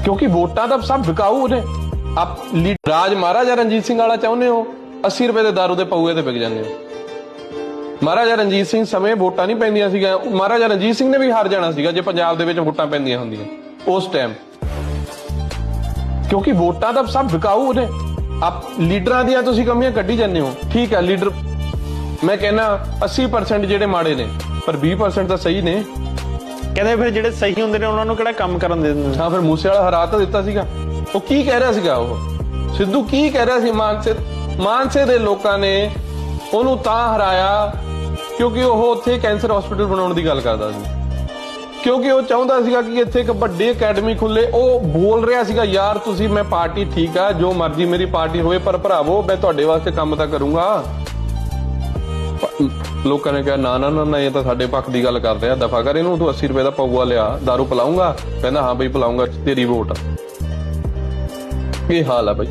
क्योंकि वोटां ਤਾਂ सब ਵਿਕਾਊ ਨੇ। आप राज महाराजा रणजीत सिंह वाला चाਹੁੰਦੇ हो, 80 रुपए ਦੇ दारू ਦੇ ਪਊਏ ਤੇ ਵਿਕ ਜਾਂਦੇ ਹੋ। ਮਹਾਰਾਜਾ ਰਣਜੀਤ ਸਿੰਘ ਸਮੇਂ ਵੋਟਾਂ ਨਹੀਂ ਪੈਂਦੀਆਂ ਸੀਗੀਆਂ, ਮਹਾਰਾਜਾ ਰਣਜੀਤ ਸਿੰਘ ਨੇ ਵੀ ਹਾਰ ਜਾਣਾ ਸੀਗਾ ਜੇ ਪੰਜਾਬ ਦੇ ਵਿੱਚ ਵੋਟਾਂ ਪੈਂਦੀਆਂ ਹੁੰਦੀਆਂ ਉਸ ਟਾਈਮ, ਕਿਉਂਕਿ ਵੋਟਾਂ ਤਾਂ ਸਭ ਵਿਕਾਊ ਨੇ। ਆਪ ਲੀਡਰਾਂ ਦੀਆਂ ਤੁਸੀਂ ਕਮੀਆਂ ਕੱਢੀ ਜਾਂਦੇ ਹੋ। ਠੀਕ ਹੈ, ਲੀਡਰ ਮੈਂ ਕਹਿੰਦਾ 80% ਜਿਹੜੇ ਮਾੜੇ ਨੇ, ਪਰ 20% ਤਾਂ ਸਹੀ ਨੇ। ਕਹਿੰਦੇ ਫਿਰ ਜਿਹੜੇ ਸਹੀ ਹੁੰਦੇ ਨੇ ਉਹਨਾਂ ਨੂੰ ਕਿਹੜਾ ਕੰਮ ਕਰਨ ਦੇ ਦਿੰਦੇ? ਹਾਂ, ਫਿਰ ਮੂਸੇ ਵਾਲਾ ਹਰਾ ਤਾਂ ਦਿੱਤਾ ਸੀਗਾ। ਉਹ ਕੀ ਕਹਿ ਰਿਹਾ ਸੀਗਾ, ਉਹ ਸਿੱਧੂ ਕੀ ਕਹਿ ਰਿਹਾ ਸੀ? ਮਾਨਸੇ ਦੇ ਲੋਕਾਂ ਨੇ ਉਹਨੂੰ ਤਾਂ ਹਰਾਇਆ ਕਿਉਂਕਿ ਉਹ ਉੱਥੇ ਕੈਂਸਰ ਹਸਪੀਟਲ ਬਣਾਉਣ ਦੀ ਗੱਲ ਕਰਦਾ ਸੀ, ਕਿਉਂਕਿ ਉਹ ਚਾਹੁੰਦਾ ਸੀਗਾ ਕਿ ਇੱਥੇ ਇੱਕ ਵੱਡੀ ਅਕੈਡਮੀ ਖੁੱਲੇ। ਉਹ ਬੋਲ ਰਿਹਾ ਸੀਗਾ, ਯਾਰ ਤੁਸੀਂ, ਮੈਂ ਪਾਰਟੀ ਠੀਕ ਆ, ਜੋ ਮਰਜ਼ੀ ਮੇਰੀ ਪਾਰਟੀ ਹੋਵੇ, ਪਰ ਭਰਾਵੋ ਮੈਂ ਤੁਹਾਡੇ ਵਾਸਤੇ ਕੰਮ ਤਾਂ ਕਰੂੰਗਾ। ਲੋਕਾਂ ਨੇ ਕਿਹਾ ਨਾ ਨਾ ਨਾ, ਇਹ ਤਾਂ ਸਾਡੇ ਪੱਖ ਦੀ ਗੱਲ ਕਰ ਰਿਹਾ, ਦਫਾ ਕਰ ਇਹਨੂੰ, ਤੂੰ 80 ਰੁਪਏ ਦਾ ਪਊਆ ਲਿਆ, ਦਾਰੂ ਪਿਲਾਉਂਗਾ? ਕਹਿੰਦਾ ਹਾਂ ਬਈ ਪਿਲਾਉਂਗਾ, ਤੇਰੀ ਵੋਟ। ਇਹ ਹਾਲ ਆ ਬਈ।